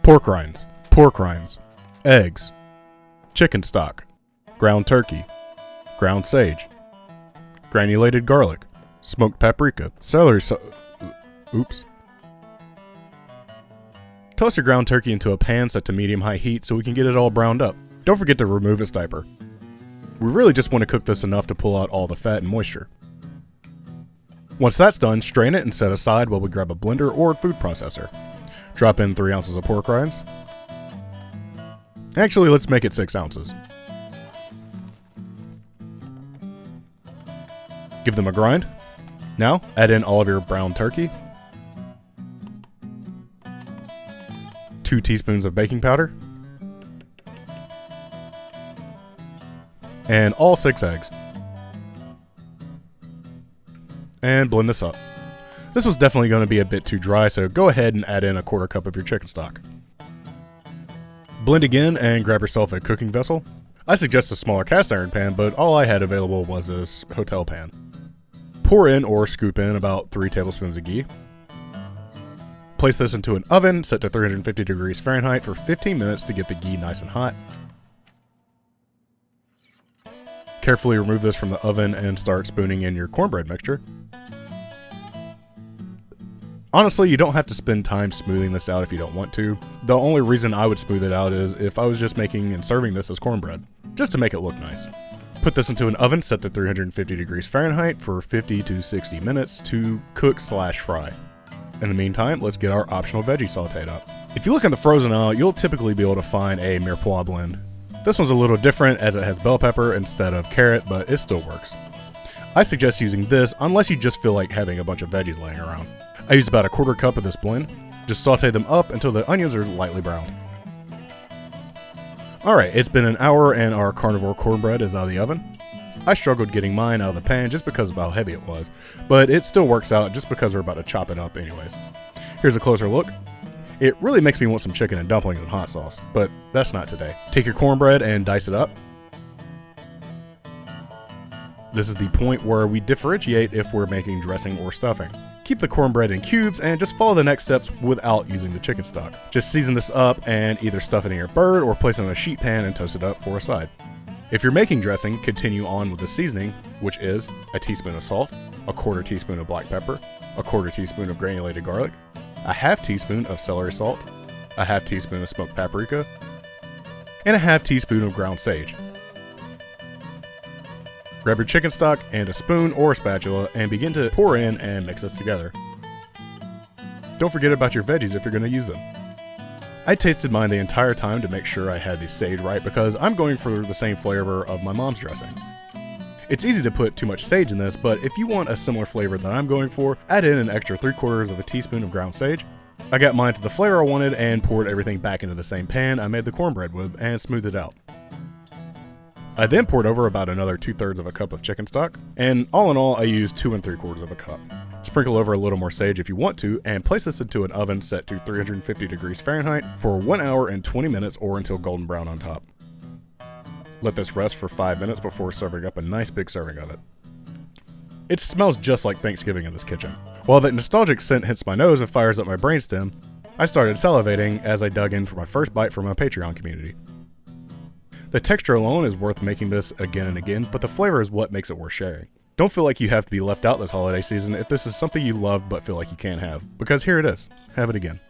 pork rinds, eggs, chicken stock, ground turkey, ground sage, granulated garlic, smoked paprika, oops. Toss your ground turkey into a pan set to medium-high heat so we can get it all browned up. Don't forget to remove its diaper. We really just want to cook this enough to pull out all the fat and moisture. Once that's done, strain it and set aside while we grab a blender or food processor. Drop in 3 ounces of pork rinds. Actually, let's make it 6 ounces. Give them a grind. Now, add in all of your brown turkey, 2 teaspoons of baking powder, and all 6 eggs. And blend this up. This was definitely going to be a bit too dry, so go ahead and add in a 1/4 cup of your chicken stock. Blend again and grab yourself a cooking vessel. I suggest a smaller cast iron pan, but all I had available was this hotel pan. Pour in or scoop in about 3 tablespoons of ghee. Place this into an oven set to 350 degrees Fahrenheit for 15 minutes to get the ghee nice and hot. Carefully remove this from the oven and start spooning in your cornbread mixture. Honestly, you don't have to spend time smoothing this out if you don't want to. The only reason I would smooth it out is if I was just making and serving this as cornbread, just to make it look nice. Put this into an oven set to 350 degrees Fahrenheit for 50 to 60 minutes to cook/fry. In the meantime, let's get our optional veggie sauteed up. If you look in the frozen aisle, you'll typically be able to find a mirepoix blend. This one's a little different as it has bell pepper instead of carrot, but it still works. I suggest using this unless you just feel like having a bunch of veggies laying around. I used about a 1/4 cup of this blend. Just saute them up until the onions are lightly browned. Alright, it's been an hour and our carnivore cornbread is out of the oven. I struggled getting mine out of the pan just because of how heavy it was, but it still works out just because we're about to chop it up anyways. Here's a closer look. It really makes me want some chicken and dumplings and hot sauce, but that's not today. Take your cornbread and dice it up. This is the point where we differentiate if we're making dressing or stuffing. Keep the cornbread in cubes and just follow the next steps without using the chicken stock. Just season this up and either stuff it in your bird or place it on a sheet pan and toast it up for a side. If you're making dressing, continue on with the seasoning, which is a teaspoon of salt, a 1/4 teaspoon of black pepper, a 1/4 teaspoon of granulated garlic, a 1/2 teaspoon of celery salt, a 1/2 teaspoon of smoked paprika, and a 1/2 teaspoon of ground sage. Grab your chicken stock and a spoon or a spatula and begin to pour in and mix this together. Don't forget about your veggies if you're going to use them. I tasted mine the entire time to make sure I had the sage right because I'm going for the same flavor of my mom's dressing. It's easy to put too much sage in this, but if you want a similar flavor that I'm going for, add in an extra 3/4 of a teaspoon of ground sage. I got mine to the flavor I wanted and poured everything back into the same pan I made the cornbread with and smoothed it out. I then poured over about another 2/3 of a cup of chicken stock, and all in all I used 2 3/4 of a cup. Sprinkle over a little more sage if you want to, and place this into an oven set to 350 degrees Fahrenheit for 1 hour and 20 minutes or until golden brown on top. Let this rest for 5 minutes before serving up a nice big serving of it. It smells just like Thanksgiving in this kitchen. While that nostalgic scent hits my nose and fires up my brainstem, I started salivating as I dug in for my first bite from my Patreon community. The texture alone is worth making this again and again, but the flavor is what makes it worth sharing. Don't feel like you have to be left out this holiday season if this is something you love but feel like you can't have, because here it is. Have it again.